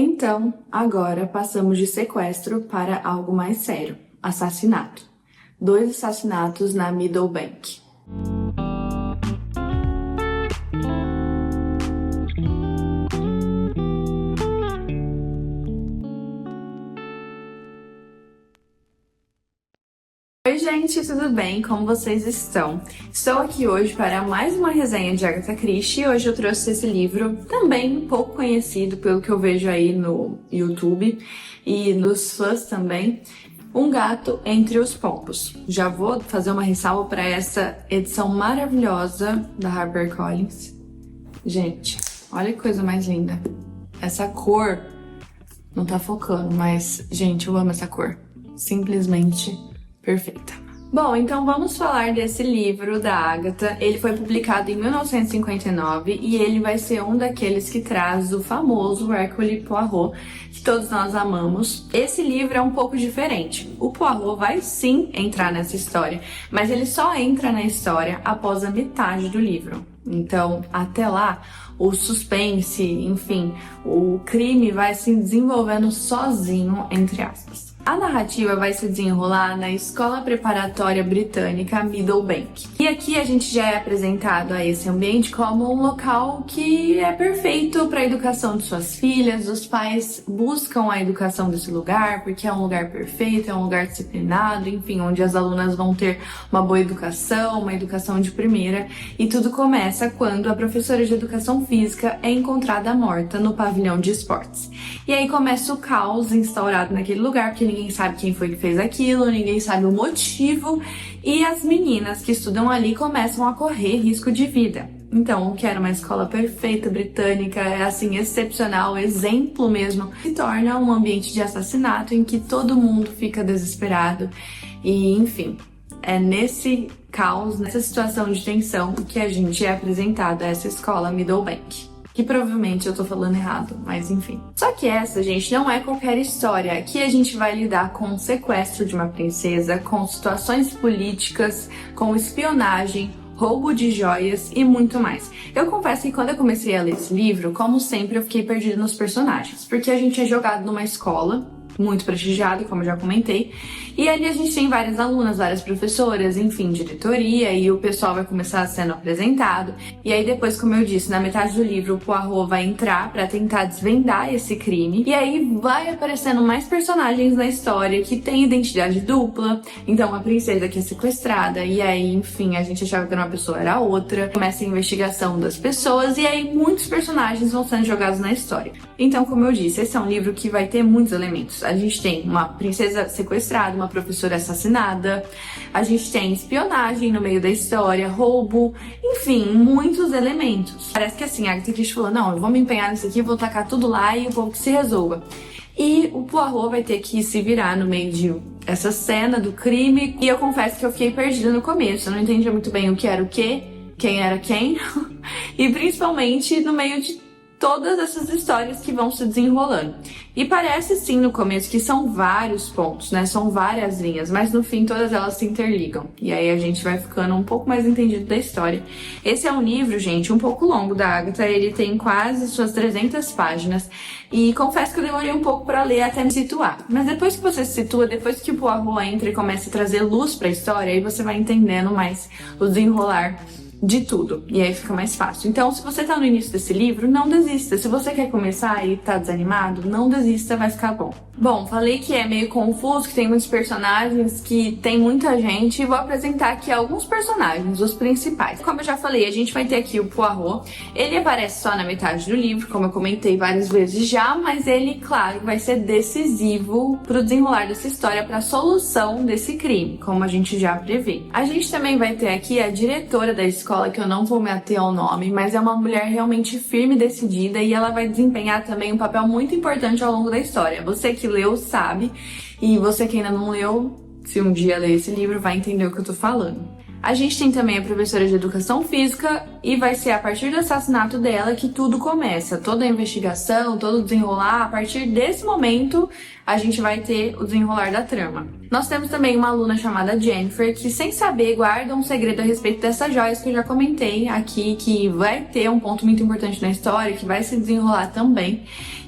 Então, agora passamos de sequestro para algo mais sério: assassinato. 2 assassinatos na Meadowbank. Oi gente, tudo bem? Como vocês estão? Estou aqui hoje para mais uma resenha de Agatha Christie e hoje eu trouxe esse livro, também um pouco conhecido pelo que eu vejo aí no YouTube e nos fãs também, Um Gato Entre os Pombos. Já vou fazer uma ressalva para essa edição maravilhosa da HarperCollins. Gente, olha que coisa mais linda. Essa cor não tá focando, mas gente, eu amo essa cor. Simplesmente perfeita. Bom, então vamos falar desse livro da Agatha. Ele foi publicado em 1959 e ele vai ser um daqueles que traz o famoso Hercule Poirot, que todos nós amamos. Esse livro é um pouco diferente. O Poirot vai sim entrar nessa história, mas ele só entra na história após a metade do livro. Então, até lá, o suspense, enfim, o crime vai se desenvolvendo sozinho, entre aspas. A narrativa vai se desenrolar na Escola Preparatória Britânica Meadowbank. E aqui a gente já é apresentado a esse ambiente como um local que é perfeito para a educação de suas filhas. Os pais buscam a educação desse lugar porque é um lugar perfeito, é um lugar disciplinado, enfim, onde as alunas vão ter uma boa educação, uma educação de primeira. E tudo começa quando a professora de educação física é encontrada morta no pavilhão de esportes. E aí começa o caos instaurado naquele lugar, porque ninguém sabe quem foi que fez aquilo, ninguém sabe o motivo, e as meninas que estudam ali começam a correr risco de vida. Então, o que era uma escola perfeita, britânica, é assim, excepcional, exemplo mesmo, se torna um ambiente de assassinato em que todo mundo fica desesperado e, enfim, é nesse caos, nessa situação de tensão que a gente é apresentado a essa escola Meadowbank. Que provavelmente eu tô falando errado, mas enfim. Só que essa, gente, não é qualquer história. Aqui a gente vai lidar com o sequestro de uma princesa, com situações políticas, com espionagem, roubo de joias e muito mais. Eu confesso que quando eu comecei a ler esse livro, como sempre, eu fiquei perdida nos personagens, porque a gente é jogado numa escola muito prestigiada, como eu já comentei, e ali a gente tem várias alunas, várias professoras, enfim, diretoria, e o pessoal vai começar sendo apresentado, e aí depois, como eu disse, na metade do livro, o Poirot vai entrar pra tentar desvendar esse crime, e aí vai aparecendo mais personagens na história que tem identidade dupla, então a princesa que é sequestrada, e aí, enfim, a gente achava que uma pessoa era outra, começa a investigação das pessoas, e aí muitos personagens vão sendo jogados na história. Então, como eu disse, esse é um livro que vai ter muitos elementos. A gente tem uma princesa sequestrada, uma professora assassinada, a gente tem espionagem no meio da história, roubo, enfim, muitos elementos. Parece que assim, a Agatha Christie falou, não, eu vou me empenhar nisso aqui, vou tacar tudo lá e o povo que se resolva. E o Poirot vai ter que se virar no meio de essa cena do crime, e eu confesso que eu fiquei perdida no começo, eu não entendia muito bem o que era o quê, quem era quem, e principalmente no meio de todas essas histórias que vão se desenrolando. E parece sim no começo que são vários pontos, né? São várias linhas, mas no fim todas elas se interligam. E aí a gente vai ficando um pouco mais entendido da história. Esse é um livro, gente, um pouco longo da Agatha. Ele tem quase suas 300 páginas. E confesso que eu demorei um pouco para ler até me situar. Mas depois que você se situa, depois que o Poirot entra e começa a trazer luz para a história, aí você vai entendendo mais o desenrolar de tudo, e aí fica mais fácil. Então, se você tá no início desse livro, não desista. Se você quer começar e tá desanimado, não desista, vai ficar bom. Bom, falei que é meio confuso, que tem muitos personagens, que tem muita gente, e vou apresentar aqui alguns personagens, os principais. Como eu já falei, a gente vai ter aqui o Poirot. Ele aparece só na metade do livro, como eu comentei várias vezes já, mas ele, claro, vai ser decisivo pro desenrolar dessa história, pra solução desse crime, como a gente já prevê. A gente também vai ter aqui a diretora da escola, que eu não vou me ater ao nome, mas é uma mulher realmente firme e decidida, e ela vai desempenhar também um papel muito importante ao longo da história. Você que leu sabe, e você que ainda não leu, se um dia ler esse livro, vai entender o que eu tô falando. A gente tem também a professora de educação física e vai ser a partir do assassinato dela que tudo começa. Toda a investigação, todo o desenrolar, a partir desse momento a gente vai ter o desenrolar da trama. Nós temos também uma aluna chamada Jennifer que, sem saber, guarda um segredo a respeito dessas joias que eu já comentei aqui, que vai ter um ponto muito importante na história, que vai se desenrolar também.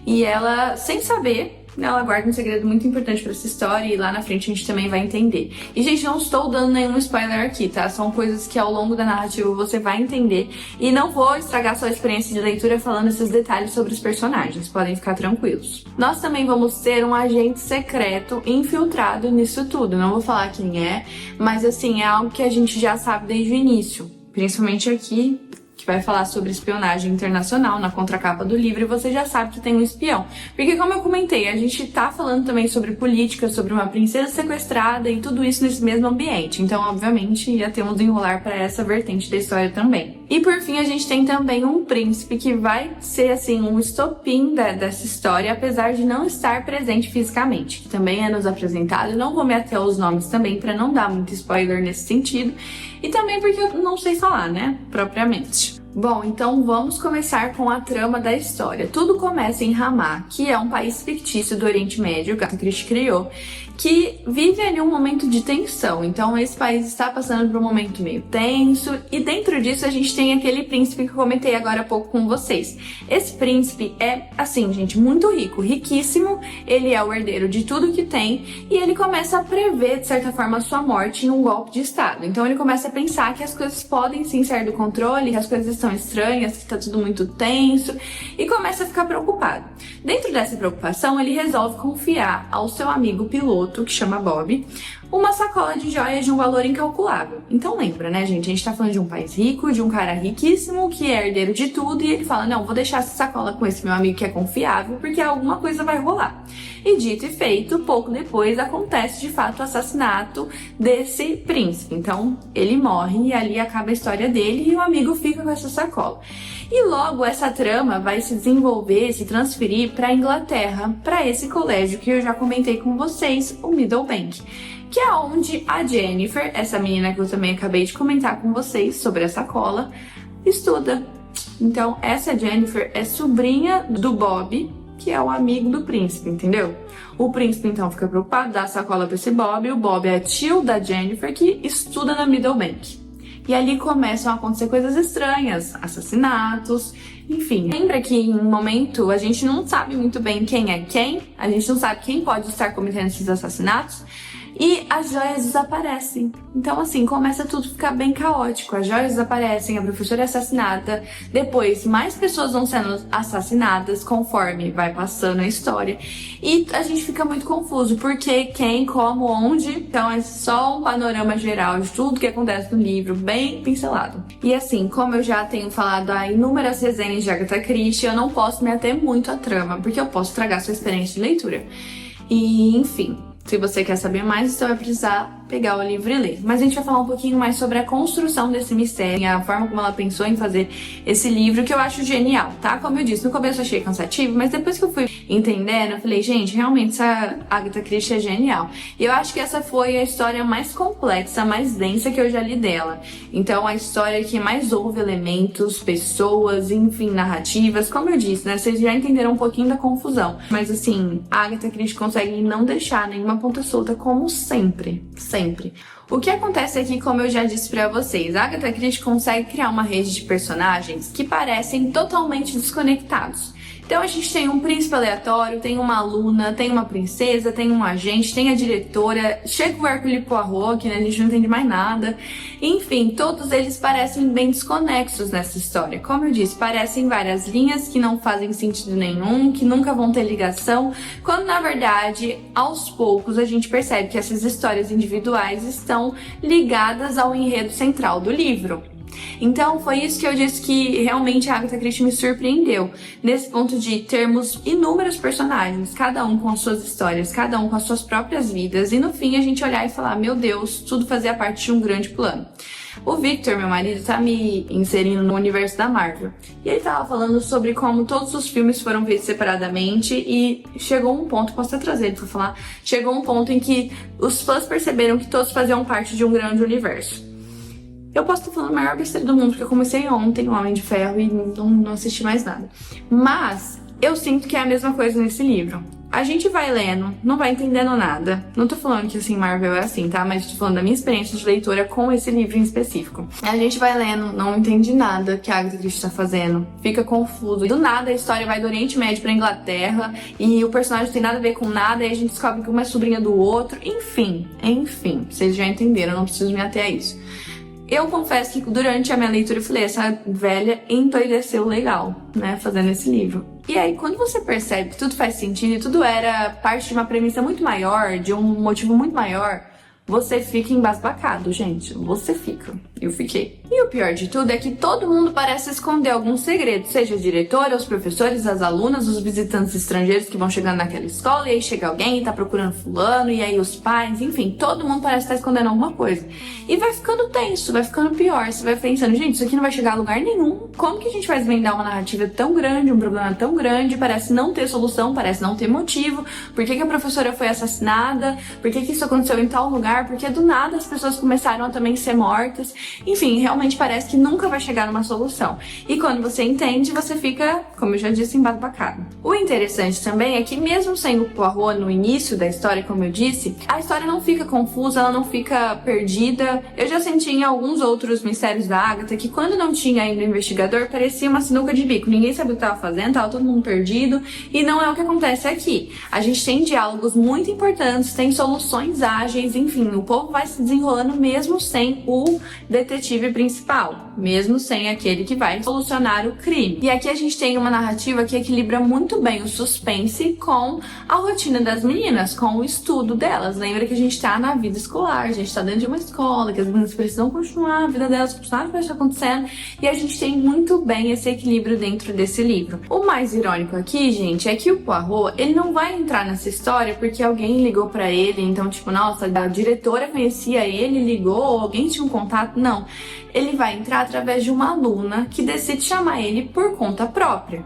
E ela, sem saber, ela guarda um segredo muito importante pra essa história e lá na frente a gente também vai entender. E, gente, não estou dando nenhum spoiler aqui, tá? São coisas que ao longo da narrativa você vai entender. E não vou estragar sua experiência de leitura falando esses detalhes sobre os personagens, podem ficar tranquilos. Nós também vamos ter um agente secreto infiltrado nisso tudo. Não vou falar quem é, mas assim, é algo que a gente já sabe desde o início. Principalmente aqui, que vai falar sobre espionagem internacional na contracapa do livro, e você já sabe que tem um espião. Porque, como eu comentei, a gente tá falando também sobre política, sobre uma princesa sequestrada e tudo isso nesse mesmo ambiente. Então, obviamente, ia ter um desenrolar para essa vertente da história também. E, por fim, a gente tem também um príncipe que vai ser, assim, um estopim dessa história, apesar de não estar presente fisicamente, que também é nos apresentado. Eu não vou me ater aos nomes também, para não dar muito spoiler nesse sentido. E também porque eu não sei falar, né, propriamente. Bom, então vamos começar com a trama da história. Tudo começa em Ramá, que é um país fictício do Oriente Médio, que Agatha Christie criou, que vive ali um momento de tensão. Então esse país está passando por um momento meio tenso, e dentro disso a gente tem aquele príncipe que eu comentei agora há pouco com vocês. Esse príncipe é, assim, gente, muito rico, riquíssimo, ele é o herdeiro de tudo que tem, e ele começa a prever, de certa forma, a sua morte em um golpe de estado. Então ele começa a pensar que as coisas podem sim sair do controle, que as coisas estão estranhas, que tá tudo muito tenso, e começa a ficar preocupado. Dentro dessa preocupação, ele resolve confiar ao seu amigo piloto, que chama Bob, uma sacola de joias de um valor incalculável. Então lembra, né, gente? A gente tá falando de um país rico, de um cara riquíssimo, que é herdeiro de tudo, e ele fala, não, vou deixar essa sacola com esse meu amigo que é confiável, porque alguma coisa vai rolar. E dito e feito, pouco depois acontece de fato o assassinato desse príncipe. Então ele morre e ali acaba a história dele e o amigo fica com essa sacola. E logo essa trama vai se desenvolver, se transferir para a Inglaterra, para esse colégio que eu já comentei com vocês, o Middlebank, que é onde a Jennifer, essa menina que eu também acabei de comentar com vocês sobre a sacola, estuda. Então essa Jennifer é sobrinha do Bob, que é o amigo do príncipe, entendeu? O príncipe então fica preocupado, dá a sacola para esse Bob, e o Bob é tio da Jennifer que estuda na Middlebank. E ali começam a acontecer coisas estranhas, assassinatos, enfim. Lembra que em um momento a gente não sabe muito bem quem é quem, a gente não sabe quem pode estar cometendo esses assassinatos, e as joias desaparecem. Então, assim, começa tudo a ficar bem caótico. As joias desaparecem, a professora é assassinada, depois mais pessoas vão sendo assassinadas conforme vai passando a história. E a gente fica muito confuso, porque quem, como, onde. Então é só um panorama geral de tudo que acontece no livro, bem pincelado. E assim, como eu já tenho falado há inúmeras resenhas de Agatha Christie, eu não posso me ater muito à trama, porque eu posso estragar sua experiência de leitura. E, enfim, se você quer saber mais, você vai precisar pegar o livro e ler. Mas a gente vai falar um pouquinho mais sobre a construção desse mistério, a forma como ela pensou em fazer esse livro, que eu acho genial, tá? Como eu disse, no começo eu achei cansativo, mas depois que eu fui entendendo, eu falei, gente, realmente essa Agatha Christie é genial. E eu acho que essa foi a história mais complexa, mais densa que eu já li dela. Então, a história que mais houve elementos, pessoas, enfim, narrativas. Como eu disse, né? Vocês já entenderam um pouquinho da confusão. Mas, assim, a Agatha Christie consegue não deixar nenhuma ponta solta, como sempre. Sempre. O que acontece aqui, como eu já disse pra vocês, a Agatha Christie consegue criar uma rede de personagens que parecem totalmente desconectados. Então a gente tem um príncipe aleatório, tem uma aluna, tem uma princesa, tem um agente, tem a diretora, chega o Hercule Poirot, que né, a gente não entende mais nada. Enfim, todos eles parecem bem desconexos nessa história. Como eu disse, parecem várias linhas que não fazem sentido nenhum, que nunca vão ter ligação, quando na verdade, aos poucos, a gente percebe que essas histórias individuais estão ligadas ao enredo central do livro. Então foi isso que eu disse que realmente a Agatha Christie me surpreendeu, nesse ponto de termos inúmeros personagens, cada um com as suas histórias, cada um com as suas próprias vidas, e no fim a gente olhar e falar, meu Deus, tudo fazia parte de um grande plano. O Victor, meu marido, tá me inserindo no universo da Marvel, e ele tava falando sobre como todos os filmes foram feitos separadamente, e chegou um ponto, posso até trazer ele pra falar, chegou um ponto em que os fãs perceberam que todos faziam parte de um grande universo. Eu posso estar falando a maior besteira do mundo, porque eu comecei ontem o Homem de Ferro e não assisti mais nada. Mas eu sinto que é a mesma coisa nesse livro. A gente vai lendo, não vai entendendo nada. Não tô falando que, assim, Marvel é assim, tá? Mas tô falando da minha experiência de leitora com esse livro em específico. A gente vai lendo, não entende nada que a Agatha Christie tá fazendo. Fica confuso. Do nada, a história vai do Oriente Médio pra Inglaterra e o personagem não tem nada a ver com nada e a gente descobre que uma é sobrinha do outro. Enfim, vocês já entenderam, eu não preciso me ater a isso. Eu confesso que durante a minha leitura eu falei, essa velha endoideceu legal, né, fazendo esse livro. E aí, quando você percebe que tudo faz sentido e tudo era parte de uma premissa muito maior, de um motivo muito maior, você fica embasbacado, gente. Você fica. Eu fiquei. E o pior de tudo é que todo mundo parece esconder algum segredo, seja a diretora, os professores, as alunas, os visitantes estrangeiros que vão chegando naquela escola, e aí chega alguém e tá procurando fulano, e aí os pais, enfim, todo mundo parece estar escondendo alguma coisa. E vai ficando tenso, vai ficando pior, você vai pensando, gente, isso aqui não vai chegar a lugar nenhum. Como que a gente vai desvendar uma narrativa tão grande, um problema tão grande, parece não ter solução, parece não ter motivo, por que a professora foi assassinada, por que isso aconteceu em tal lugar, porque do nada as pessoas começaram a também ser mortas. Enfim, realmente parece que nunca vai chegar numa solução. E quando você entende, você fica, como eu já disse, embasbacado. O interessante também é que mesmo sendo o Poirot no início da história, como eu disse, a história não fica confusa, ela não fica perdida. Eu já senti em alguns outros mistérios da Agatha que quando não tinha ainda o investigador, parecia uma sinuca de bico. Ninguém sabia o que estava fazendo, tava todo mundo perdido. E não é o que acontece aqui. A gente tem diálogos muito importantes, tem soluções ágeis, enfim, o povo vai se desenrolando mesmo sem o detetive principal, mesmo sem aquele que vai solucionar o crime. E aqui a gente tem uma narrativa que equilibra muito bem o suspense com a rotina das meninas, com o estudo delas. Lembra que a gente tá na vida escolar, a gente tá dentro de uma escola, que as meninas precisam continuar a vida delas, continuar o que está acontecendo, e a gente tem muito bem esse equilíbrio dentro desse livro. O mais irônico aqui, gente, é que o Poirot, ele não vai entrar nessa história porque alguém ligou pra ele, então tipo, nossa, a diretora conhecia ele, ligou, ou alguém tinha um contato. Não, ele vai entrar através de uma aluna que decide chamar ele por conta própria.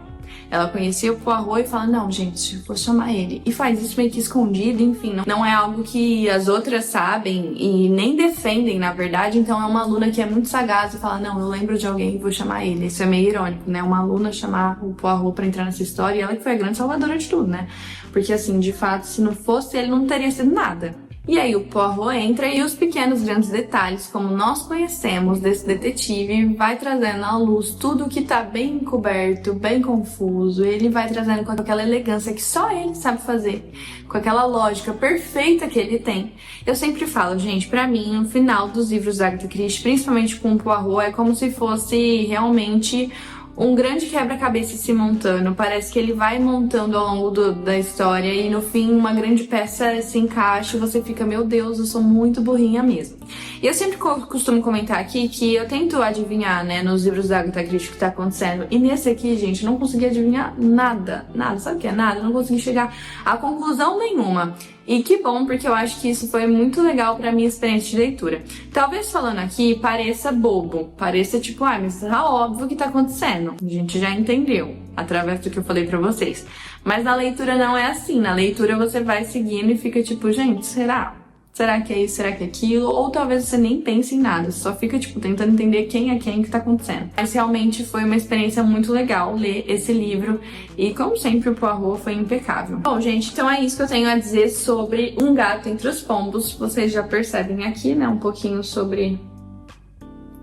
Ela conhecia o Poirot e fala, não, gente, vou chamar ele. E faz isso meio que escondido, enfim. Não é algo que as outras sabem e nem defendem, na verdade. Então é uma aluna que é muito sagaz e fala, não, eu lembro de alguém e vou chamar ele. Isso é meio irônico, né? Uma aluna chamar o Poirot pra entrar nessa história e ela que foi a grande salvadora de tudo, né? Porque assim, de fato, se não fosse ele, não teria sido nada. E aí o Poirot entra e os pequenos grandes detalhes, como nós conhecemos desse detetive, vai trazendo à luz tudo que tá bem encoberto, bem confuso. Ele vai trazendo com aquela elegância que só ele sabe fazer, com aquela lógica perfeita que ele tem. Eu sempre falo, gente, pra mim, o final dos livros da Agatha Christie, principalmente com o Poirot, é como se fosse realmente um grande quebra-cabeça se montando. Parece que ele vai montando ao longo da história e no fim uma grande peça se encaixa e você fica, meu Deus, eu sou muito burrinha mesmo. E eu sempre costumo comentar aqui que eu tento adivinhar, né, nos livros da Agatha Christie o que tá acontecendo. E nesse aqui, gente, eu não consegui adivinhar nada. Sabe o que é nada? Eu não consegui chegar a conclusão nenhuma. E que bom, porque eu acho que isso foi muito legal pra minha experiência de leitura. Talvez falando aqui pareça bobo, pareça tipo, mas tá óbvio o que tá acontecendo. A gente já entendeu, através do que eu falei pra vocês. Mas na leitura não é assim, na leitura você vai seguindo e fica tipo, gente, será? Será que é isso? Será que é aquilo? Ou talvez você nem pense em nada, só fica, tipo, tentando entender quem é quem que tá acontecendo. Mas realmente foi uma experiência muito legal ler esse livro e, como sempre, o Poirot foi impecável. Bom, gente, então é isso que eu tenho a dizer sobre Um Gato Entre os Pombos. Vocês já percebem aqui, né, um pouquinho sobre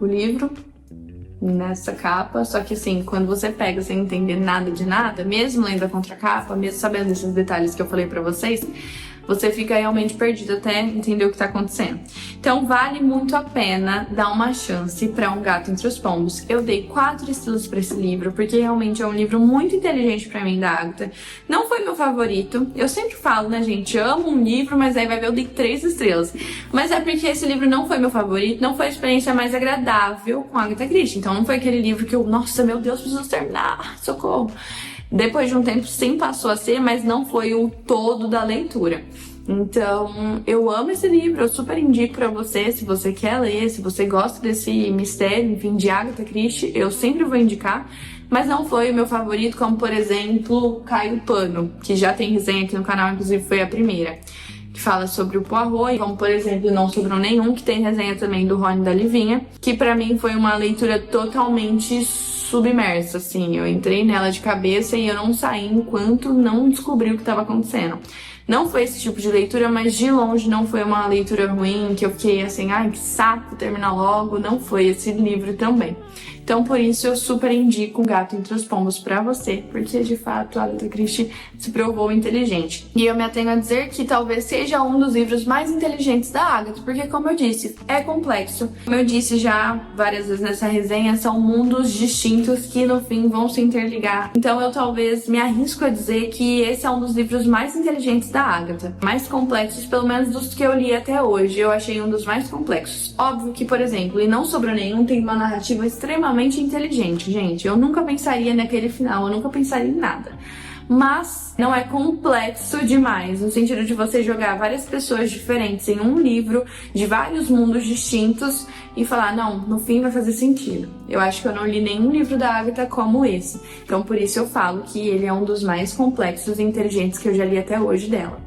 o livro nessa capa, só que assim, quando você pega sem entender nada de nada, mesmo lendo a contracapa, mesmo sabendo esses detalhes que eu falei pra vocês, você fica realmente perdido até entender o que tá acontecendo. Então vale muito a pena dar uma chance pra Um Gato Entre os Pombos. Eu dei 4 estrelas pra esse livro, porque realmente é um livro muito inteligente pra mim, da Agatha. Não foi meu favorito. Eu sempre falo, né, gente, amo um livro, mas aí vai ver, eu dei 3 estrelas. Mas é porque esse livro não foi meu favorito, não foi a experiência mais agradável com a Agatha Christie. Então não foi aquele livro que eu, nossa, meu Deus, preciso terminar, socorro. Depois de um tempo sim passou a ser, mas não foi o todo da leitura. Então, eu amo esse livro, eu super indico pra você, se você quer ler, se você gosta desse mistério, enfim, de Agatha Christie, eu sempre vou indicar. Mas não foi o meu favorito, como por exemplo, Cai o Pano, que já tem resenha aqui no canal, inclusive foi a primeira. Que fala sobre o Poirot, como por exemplo Não Sobrou Nenhum, que tem resenha também do Rony da Livinha, que pra mim foi uma leitura totalmente submersa, assim. Eu entrei nela de cabeça e eu não saí enquanto não descobri o que estava acontecendo. Não foi esse tipo de leitura, mas de longe não foi uma leitura ruim, que eu fiquei assim, ai, que saco, terminar logo. Não foi esse livro também. Então, por isso, eu super indico O Gato Entre os Pombos pra você, porque, de fato, a Agatha Christie se provou inteligente. E eu me atenho a dizer que talvez seja um dos livros mais inteligentes da Agatha, porque, como eu disse, é complexo. Como eu disse já várias vezes nessa resenha, são mundos distintos que, no fim, vão se interligar. Então, eu talvez me arrisco a dizer que esse é um dos livros mais inteligentes da Agatha. Mais complexos, pelo menos dos que eu li até hoje. Eu achei um dos mais complexos. Óbvio que, por exemplo, E Não Sobrou Nenhum tem uma narrativa extremamente inteligente, gente. Eu nunca pensaria naquele final, eu nunca pensaria em nada. Mas não é complexo demais, no sentido de você jogar várias pessoas diferentes em um livro, de vários mundos distintos, e falar, não, no fim vai fazer sentido. Eu acho que eu não li nenhum livro da Agatha como esse. Então por isso eu falo que ele é um dos mais complexos e inteligentes que eu já li até hoje dela.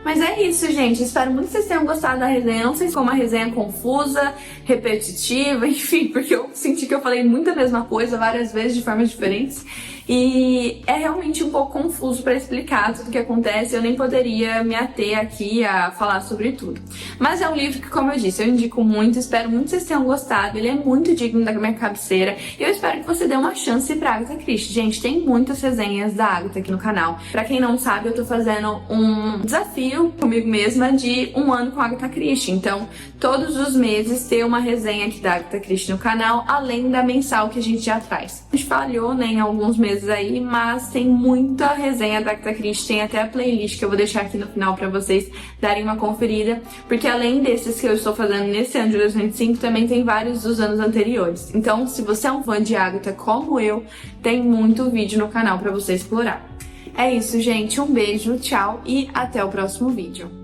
Mas é isso, gente. Espero muito que vocês tenham gostado da resenha. Não sei se foi uma resenha confusa, repetitiva, enfim, porque eu senti que eu falei muita mesma coisa várias vezes de formas diferentes. E é realmente um pouco confuso para explicar tudo o que acontece. Eu nem poderia me ater aqui a falar sobre tudo. Mas é um livro que, como eu disse, eu indico muito. Espero muito que vocês tenham gostado. Ele é muito digno da minha cabeceira. E eu espero que você dê uma chance pra Agatha Christie. Gente, tem muitas resenhas da Agatha aqui no canal. Pra quem não sabe, eu tô fazendo um desafio comigo mesma de 1 ano com a Agatha Christie. Então, todos os meses ter uma resenha aqui da Agatha Christie no canal, além da mensal que a gente já traz. A gente falhou, né, em alguns meses aí, mas tem muita resenha da Agatha Christie, tem até a playlist que eu vou deixar aqui no final pra vocês darem uma conferida, porque além desses que eu estou fazendo nesse ano de 2025, também tem vários dos anos anteriores. Então, se você é um fã de Agatha como eu, tem muito vídeo no canal pra você explorar. É isso, gente. Um beijo, tchau e até o próximo vídeo.